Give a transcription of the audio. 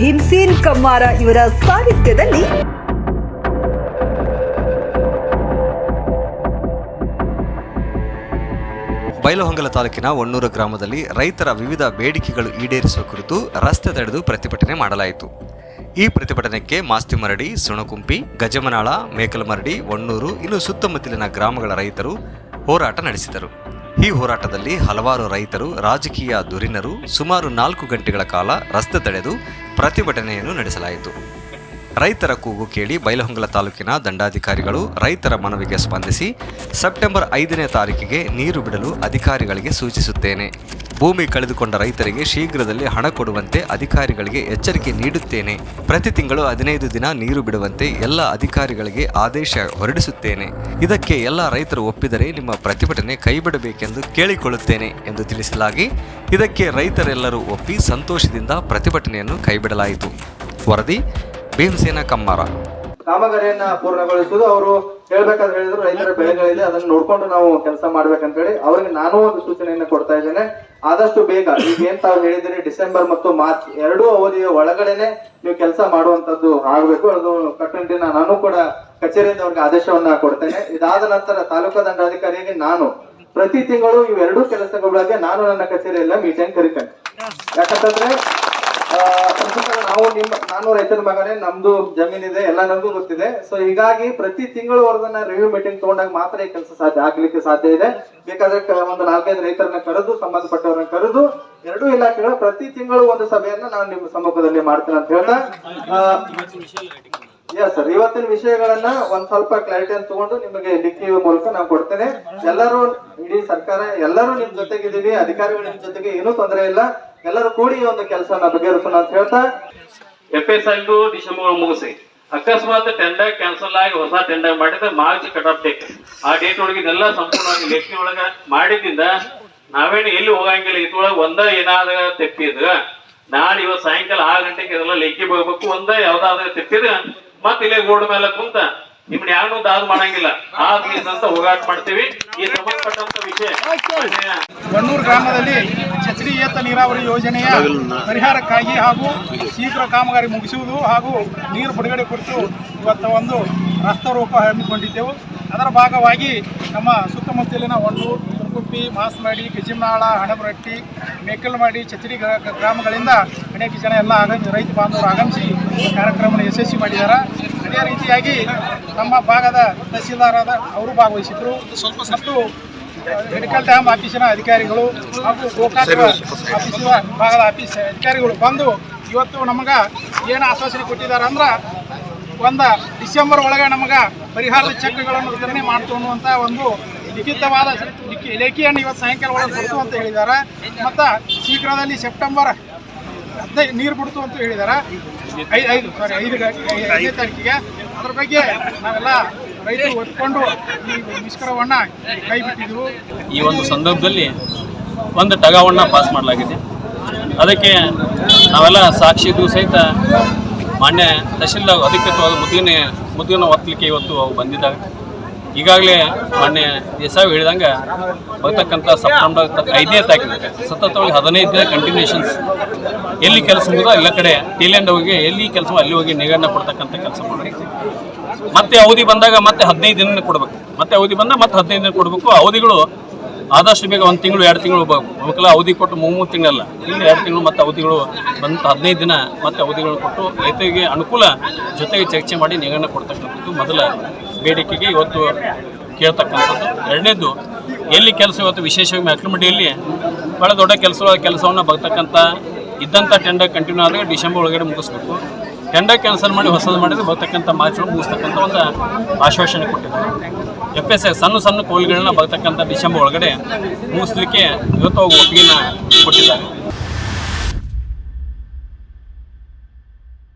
ಭೀಮಸೇನ್ ಕಮ್ಮಾರ ಇವರ ಸಾಹಿತ್ಯದಲ್ಲಿ ಬೈಲಹೊಂಗಲ ತಾಲೂಕಿನ ಹೊನ್ನೂರು ಗ್ರಾಮದಲ್ಲಿ ರೈತರ ವಿವಿಧ ಬೇಡಿಕೆಗಳು ಈಡೇರಿಸುವ ಕುರಿತು ರಸ್ತೆ ತಡೆದು ಪ್ರತಿಭಟನೆ ಮಾಡಲಾಯಿತು. ಈ ಪ್ರತಿಭಟನೆಗೆ ಮಾಸ್ತಿಮರಡಿ, ಸುಣಕುಂಪಿ, ಗಜಮನಾಳ, ಮೇಕಲಮರಡಿ, ಹೊನ್ನೂರು ಇನ್ನು ಸುತ್ತಮುತ್ತಲಿನ ಗ್ರಾಮಗಳ ರೈತರು ಹೋರಾಟ ನಡೆಸಿದರು. ಈ ಹೋರಾಟದಲ್ಲಿ ಹಲವಾರು ರೈತರು, ರಾಜಕೀಯ ಧುರೀಣರು ಸುಮಾರು 4 ಗಂಟೆಗಳ ಕಾಲ ರಸ್ತೆ ತಡೆದು ಪ್ರತಿಭಟನೆಯನ್ನು ನಡೆಸಲಾಯಿತು. ರೈತರ ಕೂಗು ಕೇಳಿ ಬೈಲಹೊಂಗಲ ತಾಲೂಕಿನ ದಂಡಾಧಿಕಾರಿಗಳು ರೈತರ ಮನವಿಗೆ ಸ್ಪಂದಿಸಿ ಸೆಪ್ಟೆಂಬರ್ 5ನೇ ತಾರೀಕಿಗೆ ನೀರು ಬಿಡಲು ಅಧಿಕಾರಿಗಳಿಗೆ ಸೂಚಿಸುತ್ತೇನೆ. ಭೂಮಿ ಕಳೆದುಕೊಂಡ ರೈತರಿಗೆ ಶೀಘ್ರದಲ್ಲಿ ಹಣ ಕೊಡುವಂತೆ ಅಧಿಕಾರಿಗಳಿಗೆ ಎಚ್ಚರಿಕೆ ನೀಡುತ್ತೇನೆ. ಪ್ರತಿ ತಿಂಗಳು 15 ದಿನ ನೀರು ಬಿಡುವಂತೆ ಎಲ್ಲ ಅಧಿಕಾರಿಗಳಿಗೆ ಆದೇಶ ಹೊರಡಿಸುತ್ತೇನೆ. ಇದಕ್ಕೆ ಎಲ್ಲ ರೈತರು ಒಪ್ಪಿದರೆ ನಿಮ್ಮ ಪ್ರತಿಭಟನೆ ಕೈಬಿಡಬೇಕೆಂದು ಕೇಳಿಕೊಳ್ಳುತ್ತೇನೆ ಎಂದು ತಿಳಿಸಲಾಗಿ ಇದಕ್ಕೆ ರೈತರೆಲ್ಲರೂ ಒಪ್ಪಿ ಸಂತೋಷದಿಂದ ಪ್ರತಿಭಟನೆಯನ್ನು ಕೈಬಿಡಲಾಯಿತು. ವರದಿ ಭೀಮಸೇನ ಕಮ್ಮಾರ. ಕಾಮಗಾರಿಯನ್ನ ಪೂರ್ಣಗೊಳಿಸುವುದು ಅವರು ಹೇಳ್ಬೇಕಾದ್ರೆ ಹೇಳಿದ್ರು, ರೈತರ ಬೆಳೆಗಳಿದೆ ಅದನ್ನ ನೋಡ್ಕೊಂಡು ನಾವು ಕೆಲಸ ಮಾಡ್ಬೇಕಂತ ಹೇಳಿ ಅವ್ರಿಗೆ ನಾನು ಒಂದು ಸೂಚನೆಯನ್ನ ಕೊಡ್ತಾ ಇದ್ದೇನೆ. ಆದಷ್ಟು ಬೇಗ ಈಗ ಏನ್ ತಾವು ಹೇಳಿದಿರಿ, ಡಿಸೆಂಬರ್ ಮತ್ತು ಮಾರ್ಚ್ 2 ಅವಧಿಯ ಒಳಗಡೆನೆ ನೀವು ಕೆಲಸ ಮಾಡುವಂತದ್ದು ಆಗ್ಬೇಕು. ಅದು ಕಟ್ಟುನಿಟ್ಟಿನ ನಾನು ಕೂಡ ಕಚೇರಿಯಿಂದ ಅವ್ರಿಗೆ ಆದೇಶವನ್ನ ಕೊಡ್ತೇನೆ. ಇದಾದ ನಂತರ ತಾಲೂಕಾ ದಂಡಾಧಿಕಾರಿಗೆ ನಾನು ಪ್ರತಿ ತಿಂಗಳು ಇವೆರಡೂ ಕೆಲಸಗಳ ಬಗ್ಗೆ ನಾನು ನನ್ನ ಕಚೇರಿಯಲ್ಲ ಮೀಟಿಂಗ್ ಕರಿತೇನೆ. ಯಾಕಂತಂದ್ರೆ ನಾನು ರೈತರ ಮಗನೇ, ನಮ್ದು ಜಮೀನಿದೆ, ಎಲ್ಲ ನನಗೂ ಗೊತ್ತಿದೆ. ಸೊ ಹೀಗಾಗಿ ಪ್ರತಿ ತಿಂಗಳು ಅವ್ರನ್ನ ರಿವ್ಯೂ ಮೀಟಿಂಗ್ ತಗೊಂಡಾಗ ಮಾತ್ರ ಈ ಕೆಲಸ ಆಗ್ಲಿಕ್ಕೆ ಸಾಧ್ಯ ಇದೆ. ಬೇಕಾದ್ರೆ ಒಂದು 4-5 ರೈತರನ್ನ ಕರೆದು, ಸಂಬಂಧಪಟ್ಟವ್ರನ್ನ ಕರೆದು 2 ಇಲಾಖೆಗಳ ಪ್ರತಿ ತಿಂಗಳು ಒಂದು ಸಭೆಯನ್ನ ನಾನು ನಿಮ್ಮ ಸಮ್ಮುಖದಲ್ಲಿ ಮಾಡ್ತೇನೆ ಅಂತ ಹೇಳ್ತಾ, ಸರ್ ಇವತ್ತಿನ ವಿಷಯಗಳನ್ನ ಒಂದ್ ಸ್ವಲ್ಪ ಕ್ಲಾರಿಟಿಯನ್ನು ತಗೊಂಡು ನಿಮಗೆ ಲಿಖಿ ಮೂಲಕ ನಾವು ಕೊಡ್ತೇನೆ. ಎಲ್ಲರೂ, ಇಡೀ ಸರ್ಕಾರ ಎಲ್ಲರೂ ನಿಮ್ ಜೊತೆಗಿದ್ದೀವಿ, ಅಧಿಕಾರಿಗಳು ನಿಮ್ ಜೊತೆಗೆ ಏನೂ ತೊಂದರೆ ಇಲ್ಲ, ಎಲ್ಲರೂ ಕೂಡಿ ಒಂದು ಕೆಲಸನ ಬಗೆಹರಿಸೋಣ ಅಂತ ಹೇಳ್ತಾ, FSI ಡಿಸೆಂಬರ್ ಮುಗಿಸಿ ಅಕಸ್ಮಾತ್ ಟೆಂಡರ್ ಕ್ಯಾನ್ಸಲ್ ಆಗಿ ಹೊಸ ಟೆಂಡರ್ ಮಾಡಿದ್ರೆ ಮಾರ್ಚ್ ಕಟ್ ಆಫ್ ಡೇಟ್. ಆ ಡೇಟ್ ಒಳಗೆ ಇದೆಲ್ಲ ಸಂಪೂರ್ಣವಾಗಿ ಲೆಕ್ಕಿ ಒಳಗ ಮಾಡಿದ್ದಿಂದ ನಾವೇನು ಎಲ್ಲಿ ಹೋಗಂಗಿಲ್ಲ. ಇದ್ರೊಳಗೆ ಏನಾದ್ರ ತೆಪ್ಪಿದ್ರ ನಾಳೆ ಇವತ್ತು ಸಾಯಂಕಾಲ 6 ಗಂಟೆಗೆ ಇದೆಲ್ಲ ಲೆಕ್ಕಿ ಹೋಗ್ಬೇಕು. ಯಾವ್ದಾದ್ರೆ ತೆಪ್ಪಿದ್ರ ಮತ್ ಇಲ್ಲೇ ಗೋಡ್ ಮೇಲೆ ಕುಂತ ನಿಮ್ನ ಯಾರು ದಾದ್ ಮಾಡಂಗಿಲ್ಲ. ಆ ಅಂತ ಹೋಗಾಟ ಮಾಡ್ತೀವಿ. ಈ ಸಂಬಂಧಪಟ್ಟಂತ ವಿಷಯ ಹೊನ್ನೂರು ಗ್ರಾಮದಲ್ಲಿ ಚಚಡಿ ಏತ ನೀರಾವರಿ ಯೋಜನೆಯ ಪರಿಹಾರಕ್ಕಾಗಿ ಹಾಗೂ ಶೀಘ್ರ ಕಾಮಗಾರಿ ಮುಗಿಸುವುದು ಹಾಗೂ ನೀರು ಬಿಡುಗಡೆ ಕುರಿತು ಇವತ್ತು ಒಂದು ರಾಸ್ತಾರೋಕ ಹಮ್ಮಿಕೊಂಡಿದ್ದೆವು. ಅದರ ಭಾಗವಾಗಿ ನಮ್ಮ ಸುತ್ತಮುತ್ತಲಿನ ಹೊನ್ನೂರು, ಸುಣಕುಂಪಿ, ಮಾಸ್ಮಡಿ, ಗಜಿಮನಾಳ, ಹಣಬರಟ್ಟಿ, ಮೇಕಲಮರಡಿ, ಚಚಡಿ ಗ್ರಾಮಗಳಿಂದ ಅನೇಕ ಜನ ಎಲ್ಲ ರೈತ ಬಾಂಧವರು ಆಗಮಿಸಿ ಕಾರ್ಯಕ್ರಮ ಯಶಸ್ವಿ ಮಾಡಿದ್ದಾರೆ. ಅದೇ ರೀತಿಯಾಗಿ ನಮ್ಮ ಭಾಗದ ತಹಸೀಲ್ದಾರಾದ ಅವರು ಭಾಗವಹಿಸಿದ್ರು. ಮತ್ತು ಮೆಡಿಕಲ್ ಡ್ಯಾಮ್ ಆಫೀಸಿನ ಅಧಿಕಾರಿಗಳು ಹಾಗೂ ಗೋಕಾಕ ಆಫೀಸಿನ ಭಾಗದ ಆಫೀಸ್ ಅಧಿಕಾರಿಗಳು ಬಂದು ಇವತ್ತು ನಮಗೆ ಏನು ಆಶ್ವಾಸನೆ ಕೊಟ್ಟಿದ್ದಾರೆ ಅಂದ್ರೆ ಡಿಸೆಂಬರ್ ಒಳಗೆ ನಮಗೆ ಪರಿಹಾರದ ಚೆಕ್ಗಳನ್ನು ವಿತರಣೆ ಮಾಡ್ತು ಅನ್ನುವಂಥ ಒಂದು ಲಿಖಿತವಾದ ಲೇಖಿಯನ್ನು ಇವತ್ತು ಸಾಯಂಕಾಲ ಒಳಗೆ ಕೊಡ್ತು ಅಂತ ಹೇಳಿದ್ದಾರೆ. ಮತ್ತು ಶೀಘ್ರದಲ್ಲಿ ಸೆಪ್ಟೆಂಬರ್ 15 ನೀರು ಬಿಡ್ತು ಅಂತ ಹೇಳಿದ್ದಾರೆ. 5ನೇ ತಾರೀಕಿಗೆ. ಅದ್ರ ಬಗ್ಗೆ ನಾವೆಲ್ಲ ರೈತರು ಒತ್ಕೊಂಡು ಈ ಮುಷ್ಕರವನ್ನು ಕೈ ಬಿಟ್ಟಿದ್ದೆವು. ಈ ಒಂದು ಸಂದರ್ಭದಲ್ಲಿ ಒಂದು ಟಗಾವನ್ನ ಪಾಸ್ ಮಾಡಲಾಗಿದೆ. ಅದಕ್ಕೆ ನಾವೆಲ್ಲ ಸಾಕ್ಷಿದ್ದು ಸಹಿತ ಮಾನ್ಯ ತಹಶೀಲ್ದಾರ್ ಅಧಿಕೃತವಾದ ಮುದ್ದಿನ ಒತ್ತಲಿಕ್ಕೆ ಇವತ್ತು ಅವು ಬಂದಿದ್ದಾವೆ. ಈಗಾಗಲೇ ಮಾನ್ಯ ದೇಸಾಯಿ ಹೇಳಿದಂಗೆ ಬರ್ತಕ್ಕಂಥ ಸೆಪ್ಟೆಂಬರ್ 5ನೇ ತಾರೀಕಿಗೆ ಸತತವಾಗಿ 15 ದಿನ ಕಂಟಿನ್ಯೂಷನ್ಸ್ ಎಲ್ಲಿ ಕೆಲಸ ಮುಗಿದೋ ಎಲ್ಲ ಕಡೆ ಟೇಲೆಂಡ್ ಹೋಗಿ ಎಲ್ಲಿ ಕೆಲಸ ಅಲ್ಲಿ ಹೋಗಿ ನಿಗನ್ನ ಕೊಡ್ತಕ್ಕಂಥ ಕೆಲಸ ಮಾಡಬೇಕು. ಮತ್ತೆ ಅವಧಿ ಬಂದಾಗ ಮತ್ತೆ 15 ದಿನ ಕೊಡಬೇಕು. ಮತ್ತೆ ಅವಧಿ ಬಂದಾಗ ಮತ್ತೆ 15 ದಿನ ಕೊಡಬೇಕು. ಅವಧಿಗಳು ಆದಷ್ಟು ಬೇಗ 1 ತಿಂಗಳು 2 ತಿಂಗಳು ಅವಕ್ಕೆಲ್ಲ ಅವಧಿ ಕೊಟ್ಟು 3 ತಿಂಗಳಲ್ಲ, ಇಲ್ಲಿ 2 ತಿಂಗಳು ಮತ್ತೆ ಅವಧಿಗಳು ಬಂದು 15 ದಿನ ಮತ್ತೆ ಅವಧಿಗಳು ಕೊಟ್ಟು ರೈತರಿಗೆ ಅನುಕೂಲ ಜೊತೆಗೆ ಚರ್ಚೆ ಮಾಡಿ ನಿಗನ್ನ ಕೊಡ್ತಕ್ಕಂಥದ್ದು ಮೊದಲ ಬೇಡಿಕೆಗೆ ಇವತ್ತು ಕೇಳ್ತಕ್ಕಂಥದ್ದು. ಎರಡನೇದು, ಎಲ್ಲಿ ಕೆಲಸ ಇವತ್ತು ವಿಶೇಷವಾಗಿ ಮೆಕಲಮರಡಿಯಲ್ಲಿ ಭಾಳ ದೊಡ್ಡ ಕೆಲಸವನ್ನು ಬರ್ತಕ್ಕಂಥ ಇದ್ದಂಥ ಟೆಂಡರ್ ಕಂಟಿನ್ಯೂ ಆದರೆ ಡಿಸೆಂಬರ್ ಒಳಗಡೆ ಮುಗಿಸ್ಬೇಕು. ಟೆಂಡರ್ ಕ್ಯಾನ್ಸಲ್ ಮಾಡಿ ಹೊಸದು ಮಾಡಿದ್ರೆ ಬರ್ತಕ್ಕಂಥ ಮಾರ್ಚ್ ಒಳಗೆ ಮುಗಿಸ್ತಕ್ಕಂಥ ಒಂದು ಆಶ್ವಾಸನೆ ಕೊಟ್ಟಿದ್ದಾರೆ. FSI ಸಣ್ಣ ಕೋಲ್ಗಳನ್ನ ಬರ್ತಕ್ಕಂಥ ಡಿಸೆಂಬರ್ ಒಳಗಡೆ ಮುಗಿಸ್ಲಿಕ್ಕೆ ಇವತ್ತು ಒಪ್ಪಿಗೆನ ಕೊಟ್ಟಿದ್ದಾರೆ.